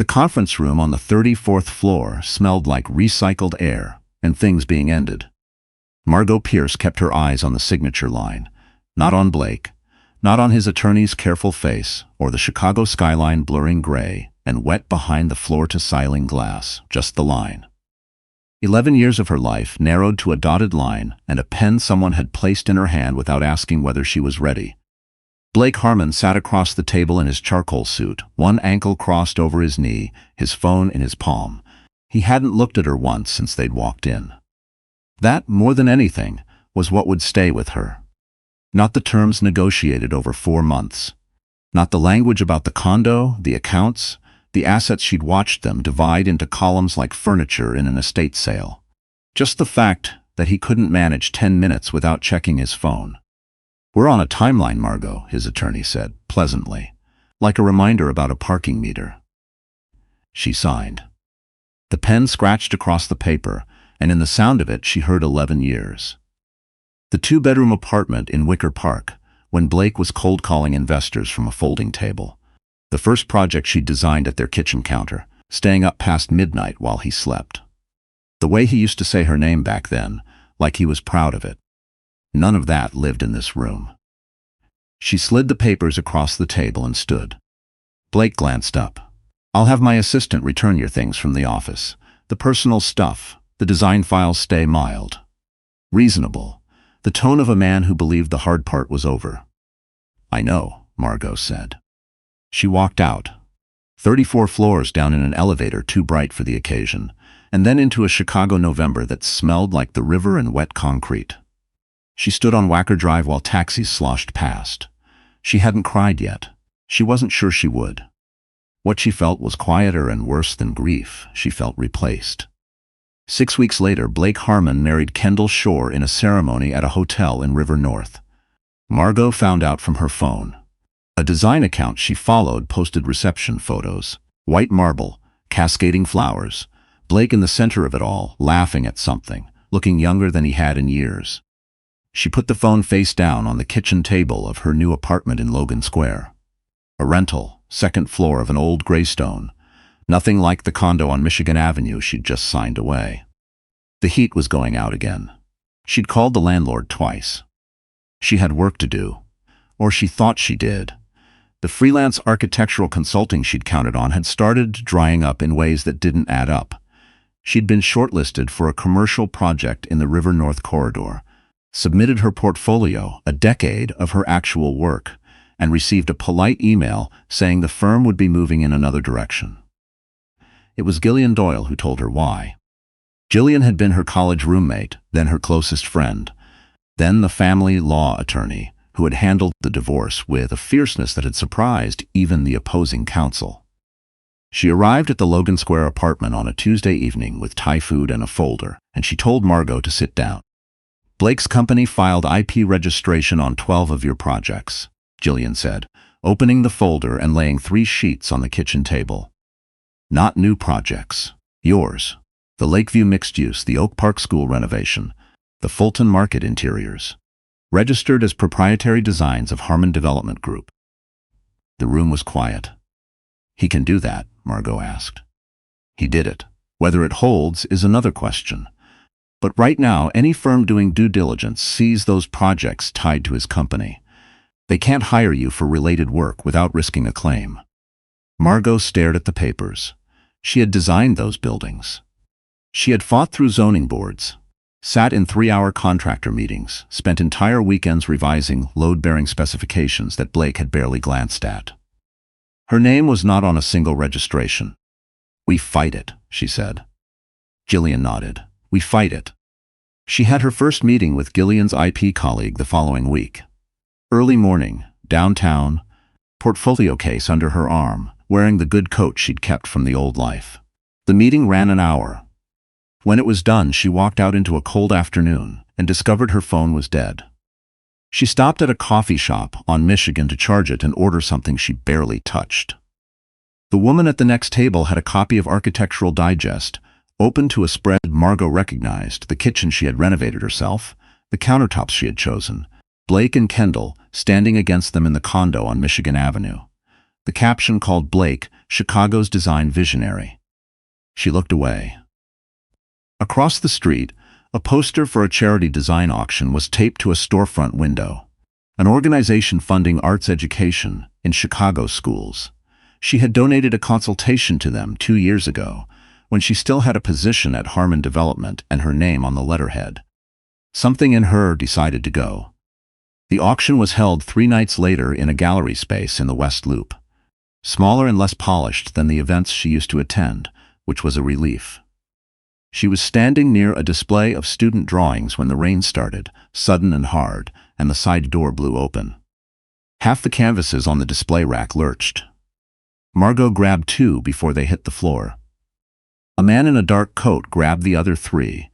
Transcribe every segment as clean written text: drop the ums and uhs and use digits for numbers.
The conference room on the 34th floor smelled like recycled air and things being ended. Margot Pierce kept her eyes on the signature line, not on Blake, not on his attorney's careful face or the Chicago skyline blurring gray and wet behind the floor-to-ceiling glass, just the line. 11 years of her life narrowed to a dotted line and a pen someone had placed in her hand without asking whether she was ready. Blake Harmon sat across the table in his charcoal suit, one ankle crossed over his knee, his phone in his palm. He hadn't looked at her once since they'd walked in. That, more than anything, was what would stay with her. Not the terms negotiated over 4 months. Not the language about the condo, the accounts, the assets she'd watched them divide into columns like furniture in an estate sale. Just the fact that he couldn't manage 10 minutes without checking his phone. "We're on a timeline, Margot," his attorney said, pleasantly, like a reminder about a parking meter. She signed. The pen scratched across the paper, and in the sound of it she heard 11 years. The 2-bedroom apartment in Wicker Park, when Blake was cold-calling investors from a folding table. The first project she'd designed at their kitchen counter, staying up past midnight while he slept. The way he used to say her name back then, like he was proud of it. None of that lived in this room. She slid the papers across the table and stood. Blake glanced up. "I'll have my assistant return your things from the office. The personal stuff, the design files stay mild." Reasonable. The tone of a man who believed the hard part was over. "I know," Margot said. She walked out. 34 floors down in an elevator too bright for the occasion, and then into a Chicago November that smelled like the river and wet concrete. She stood on Wacker Drive while taxis sloshed past. She hadn't cried yet. She wasn't sure she would. What she felt was quieter and worse than grief. She felt replaced. 6 weeks later, Blake Harmon married Kendall Shore in a ceremony at a hotel in River North. Margot found out from her phone. A design account she followed posted reception photos. White marble, cascading flowers. Blake in the center of it all, laughing at something, looking younger than he had in years. She put the phone face down on the kitchen table of her new apartment in Logan Square. A rental, 2nd floor of an old graystone. Nothing like the condo on Michigan Avenue she'd just signed away. The heat was going out again. She'd called the landlord twice. She had work to do. Or she thought she did. The freelance architectural consulting she'd counted on had started drying up in ways that didn't add up. She'd been shortlisted for a commercial project in the River North corridor, submitted her portfolio, a decade of her actual work, and received a polite email saying the firm would be moving in another direction. It was Gillian Doyle who told her why. Gillian had been her college roommate, then her closest friend, then the family law attorney who had handled the divorce with a fierceness that had surprised even the opposing counsel. She arrived at the Logan Square apartment on a Tuesday evening with Thai food and a folder, and she told Margot to sit down. "Blake's company filed IP registration on 12 of your projects," Gillian said, opening the folder and laying 3 sheets on the kitchen table. "Not new projects. Yours. The Lakeview mixed use, the Oak Park school renovation, the Fulton Market interiors. Registered as proprietary designs of Harmon Development Group." The room was quiet. "He can do that?" Margot asked. He did it. Whether it holds is another question. But right now, any firm doing due diligence sees those projects tied to his company. They can't hire you for related work without risking a claim. Margot stared at the papers. She had designed those buildings. She had fought through zoning boards, sat in 3-hour contractor meetings, spent entire weekends revising load-bearing specifications that Blake had barely glanced at. Her name was not on a single registration. "We fight it," she said. Gillian nodded. "We fight it." She had her first meeting with Gillian's IP colleague the following week. Early morning, downtown, portfolio case under her arm, wearing the good coat she'd kept from the old life. The meeting ran an hour. When it was done, she walked out into a cold afternoon and discovered her phone was dead. She stopped at a coffee shop on Michigan to charge it and order something she barely touched. The woman at the next table had a copy of Architectural Digest, open to a spread Margot recognized, the kitchen she had renovated herself, the countertops she had chosen, Blake and Kendall standing against them in the condo on Michigan Avenue. The caption called Blake, Chicago's design visionary. She looked away. Across the street, a poster for a charity design auction was taped to a storefront window, an organization funding arts education in Chicago schools. She had donated a consultation to them 2 years ago, when she still had a position at Harmon Development and her name on the letterhead. Something in her decided to go. The auction was held 3 nights later in a gallery space in the West Loop, smaller and less polished than the events she used to attend, which was a relief. She was standing near a display of student drawings when the rain started, sudden and hard, and the side door blew open. Half the canvases on the display rack lurched. Margot grabbed 2 before they hit the floor. A man in a dark coat grabbed the other 3,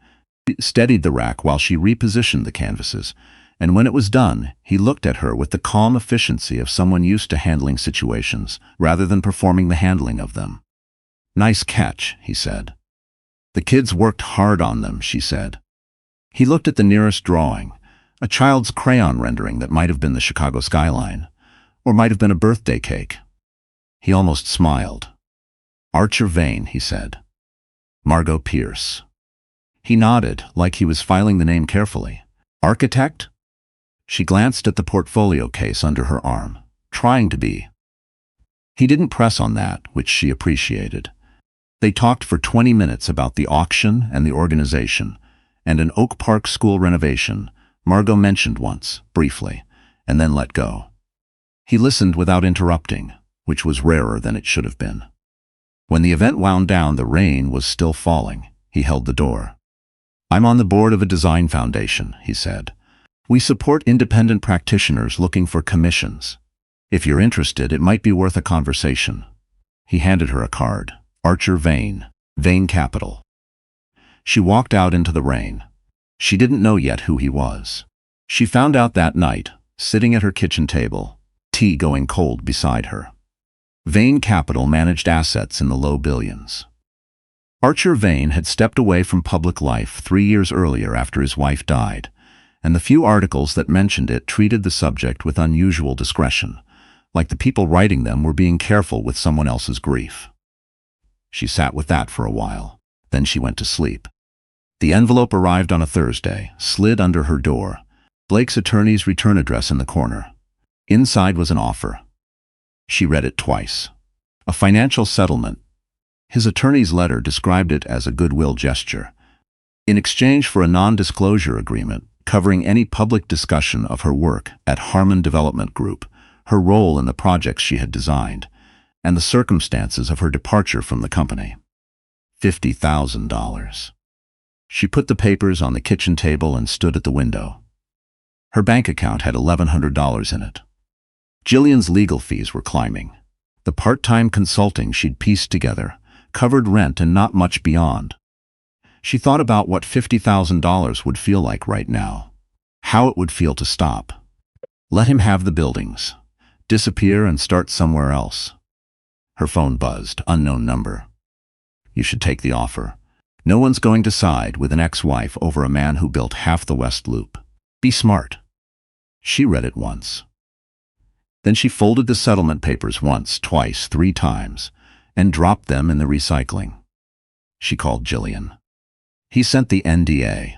steadied the rack while she repositioned the canvases, and when it was done, he looked at her with the calm efficiency of someone used to handling situations, rather than performing the handling of them. "Nice catch," he said. "The kids worked hard on them," she said. He looked at the nearest drawing, a child's crayon rendering that might have been the Chicago skyline, or might have been a birthday cake. He almost smiled. "Archer Vane," he said. "Margot Pierce." He nodded, like he was filing the name carefully. "Architect?" She glanced at the portfolio case under her arm, trying to be. He didn't press on that, which she appreciated. They talked for 20 minutes about the auction and the organization, and an Oak Park school renovation Margot mentioned once, briefly, and then let go. He listened without interrupting, which was rarer than it should have been. When the event wound down, the rain was still falling. He held the door. "I'm on the board of a design foundation," he said. "We support independent practitioners looking for commissions. If you're interested, it might be worth a conversation." He handed her a card. "Archer Vane, Vane Capital." She walked out into the rain. She didn't know yet who he was. She found out that night, sitting at her kitchen table, tea going cold beside her. Vane Capital managed assets in the low billions. Archer Vane had stepped away from public life 3 years earlier after his wife died, and the few articles that mentioned it treated the subject with unusual discretion, like the people writing them were being careful with someone else's grief. She sat with that for a while. Then she went to sleep. The envelope arrived on a Thursday, slid under her door. Blake's attorney's return address in the corner. Inside was an offer. She read it twice. A financial settlement. His attorney's letter described it as a goodwill gesture. In exchange for a non-disclosure agreement covering any public discussion of her work at Harmon Development Group, her role in the projects she had designed, and the circumstances of her departure from the company. $50,000. She put the papers on the kitchen table and stood at the window. Her bank account had $1,100 in it. Jillian's legal fees were climbing. The part-time consulting she'd pieced together covered rent and not much beyond. She thought about what $50,000 would feel like right now. How it would feel to stop. Let him have the buildings. Disappear and start somewhere else. Her phone buzzed. Unknown number. "You should take the offer. No one's going to side with an ex-wife over a man who built half the West Loop. Be smart." She read it once. Then she folded the settlement papers once, twice, 3 times, and dropped them in the recycling. She called Jillian. "He sent the NDA."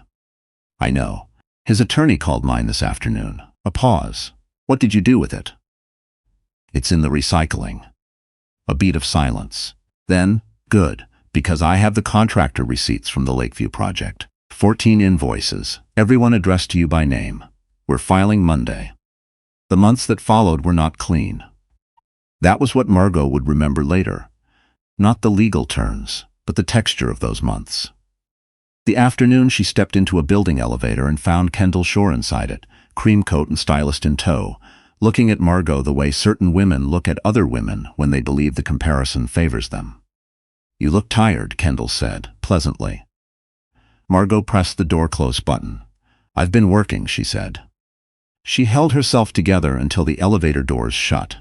"I know. His attorney called mine this afternoon." A pause. "What did you do with it?" "It's in the recycling." A beat of silence. Then, "Good, because I have the contractor receipts from the Lakeview project. 14 invoices, everyone addressed to you by name. We're filing Monday." The months that followed were not clean. That was what Margot would remember later. Not the legal turns, but the texture of those months. The afternoon she stepped into a building elevator and found Kendall Shore inside it, cream coat and stylist in tow, looking at Margot the way certain women look at other women when they believe the comparison favors them. "You look tired," Kendall said, pleasantly. Margot pressed the door close button. "I've been working," she said. She held herself together until the elevator doors shut.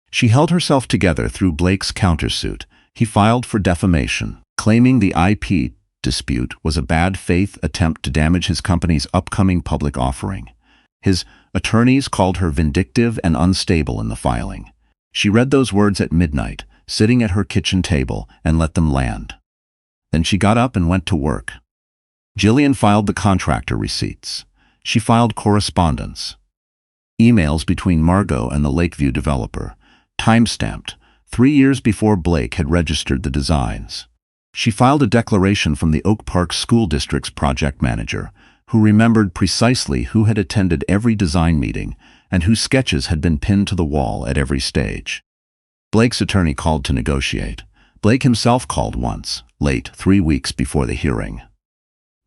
She held herself together through Blake's countersuit. He filed for defamation, claiming the IP dispute was a bad faith attempt to damage his company's upcoming public offering. His attorneys called her vindictive and unstable in the filing. She read those words at midnight, sitting at her kitchen table, and let them land. Then she got up and went to work. Jillian filed the contractor receipts. She filed correspondence. Emails between Margot and the Lakeview developer, time-stamped, 3 years before Blake had registered the designs. She filed a declaration from the Oak Park School District's project manager, who remembered precisely who had attended every design meeting and whose sketches had been pinned to the wall at every stage. Blake's attorney called to negotiate. Blake himself called once, late, 3 weeks before the hearing.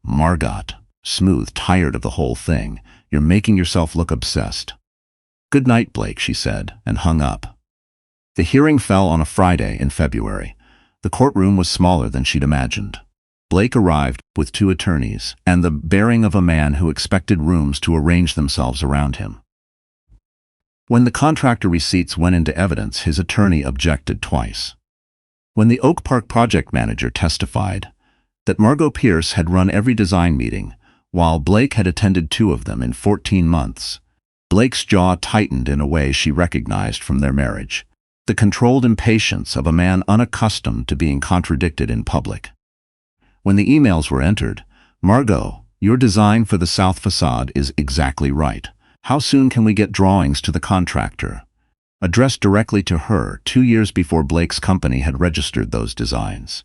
"Margot, smooth, tired of the whole thing. You're making yourself look obsessed." "Good night, Blake," she said, and hung up. The hearing fell on a Friday in February. The courtroom was smaller than she'd imagined. Blake arrived with 2 attorneys and the bearing of a man who expected rooms to arrange themselves around him. When the contractor receipts went into evidence, his attorney objected twice. When the Oak Park project manager testified that Margot Pierce had run every design meeting, while Blake had attended 2 of them in 14 months, Blake's jaw tightened in a way she recognized from their marriage, the controlled impatience of a man unaccustomed to being contradicted in public. When the emails were entered, "Margot, your design for the south facade is exactly right. How soon can we get drawings to the contractor?" Addressed directly to her 2 years before Blake's company had registered those designs.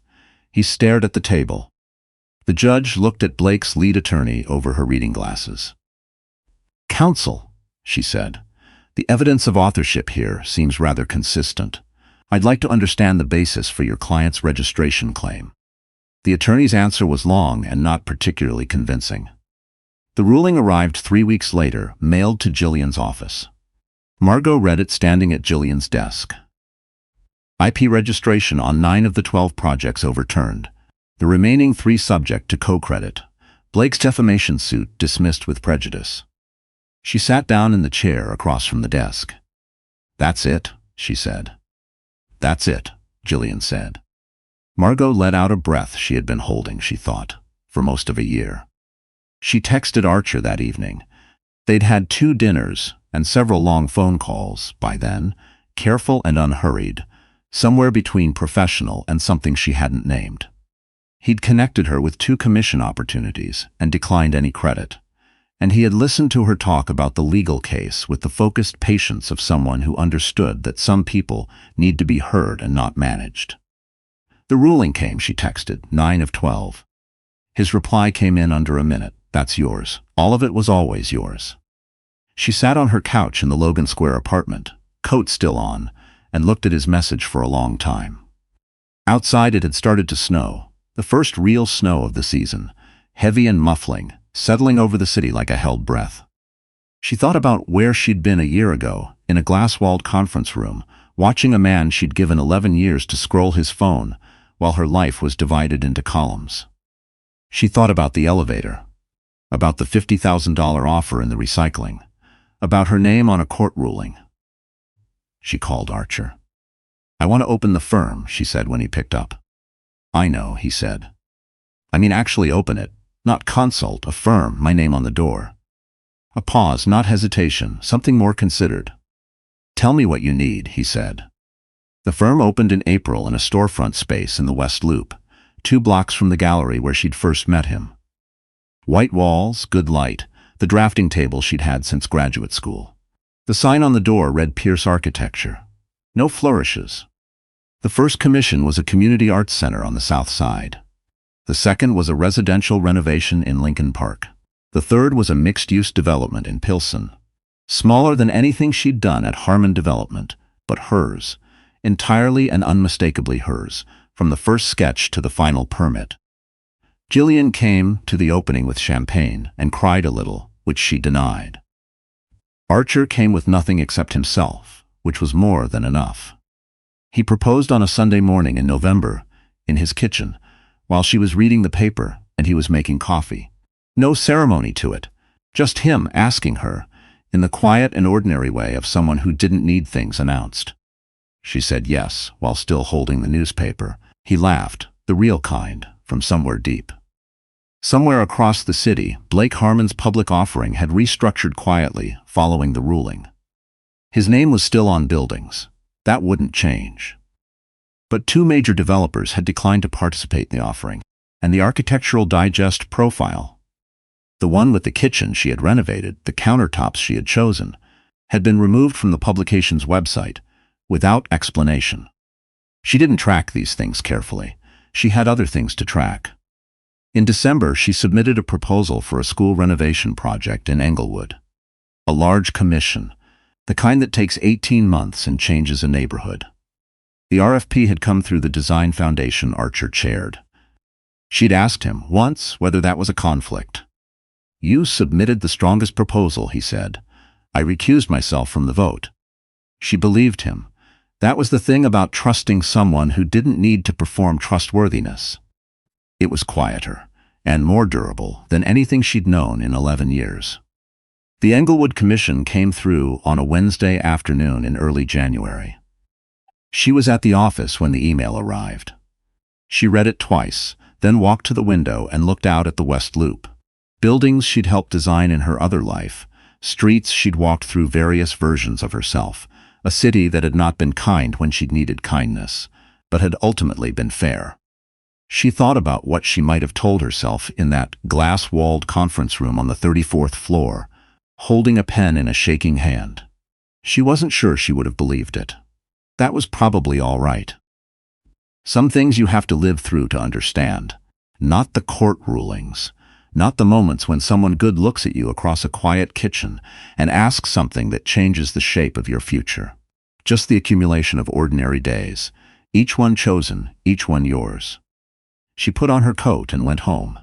He stared at the table. The judge looked at Blake's lead attorney over her reading glasses. "Counsel," she said, "the evidence of authorship here seems rather consistent. I'd like to understand the basis for your client's registration claim." The attorney's answer was long and not particularly convincing. The ruling arrived 3 weeks later, mailed to Jillian's office. Margot read it standing at Jillian's desk. IP registration on 9 of the 12 projects overturned. The remaining 3 subject to co-credit. Blake's defamation suit dismissed with prejudice. She sat down in the chair across from the desk. "That's it," she said. "That's it," Jillian said. Margot let out a breath she had been holding, she thought, for most of a year. She texted Archer that evening. They'd had 2 dinners and several long phone calls by then, careful and unhurried, somewhere between professional and something she hadn't named. He'd connected her with 2 commission opportunities and declined any credit. And he had listened to her talk about the legal case with the focused patience of someone who understood that some people need to be heard and not managed. The ruling came, she texted, 9 of 12. His reply came in under a minute. "That's yours. All of it was always yours." She sat on her couch in the Logan Square apartment, coat still on, and looked at his message for a long time. Outside it had started to snow, the first real snow of the season, heavy and muffling, settling over the city like a held breath. She thought about where she'd been a year ago, in a glass-walled conference room, watching a man she'd given 11 years to scroll his phone, while her life was divided into columns. She thought about the elevator, about the $50,000 offer in the recycling, about her name on a court ruling. She called Archer. "I want to open the firm," she said when he picked up. "I know," he said. "I mean actually open it, not consult, a firm, my name on the door." A pause, not hesitation, something more considered. "Tell me what you need," he said. The firm opened in April in a storefront space in the West Loop, 2 blocks from the gallery where she'd first met him. White walls, good light, the drafting table she'd had since graduate school. The sign on the door read Pierce Architecture. No flourishes. The first commission was a community arts center on the south side. The second was a residential renovation in Lincoln Park. The third was a mixed-use development in Pilsen. Smaller than anything she'd done at Harmon Development, but hers, entirely and unmistakably hers, from the first sketch to the final permit. Jillian came to the opening with champagne and cried a little, which she denied. Archer came with nothing except himself, which was more than enough. He proposed on a Sunday morning in November, in his kitchen, while she was reading the paper and he was making coffee. No ceremony to it, just him asking her, in the quiet and ordinary way of someone who didn't need things announced. She said yes, while still holding the newspaper. He laughed, the real kind, from somewhere deep. Somewhere across the city, Blake Harmon's public offering had restructured quietly following the ruling. His name was still on buildings. That wouldn't change. But two major developers had declined to participate in the offering, and the Architectural Digest profile, the one with the kitchen she had renovated, the countertops she had chosen, had been removed from the publication's website without explanation. She didn't track these things carefully. She had other things to track. In December, she submitted a proposal for a school renovation project in Englewood. A large commission, the kind that takes 18 months and changes a neighborhood. The RFP had come through the design foundation Archer chaired. She'd asked him once whether that was a conflict. "You submitted the strongest proposal," he said. "I recused myself from the vote." She believed him. That was the thing about trusting someone who didn't need to perform trustworthiness. It was quieter and more durable than anything she'd known in 11 years. The Englewood Commission came through on a Wednesday afternoon in early January. She was at the office when the email arrived. She read it twice, then walked to the window and looked out at the West Loop. Buildings she'd helped design in her other life, streets she'd walked through various versions of herself, a city that had not been kind when she'd needed kindness, but had ultimately been fair. She thought about what she might have told herself in that glass-walled conference room on the 34th floor, holding a pen in a shaking hand. She wasn't sure she would have believed it. That was probably all right. Some things you have to live through to understand, not the court rulings, not the moments when someone good looks at you across a quiet kitchen and asks something that changes the shape of your future. Just the accumulation of ordinary days, each one chosen, each one yours. She put on her coat and went home.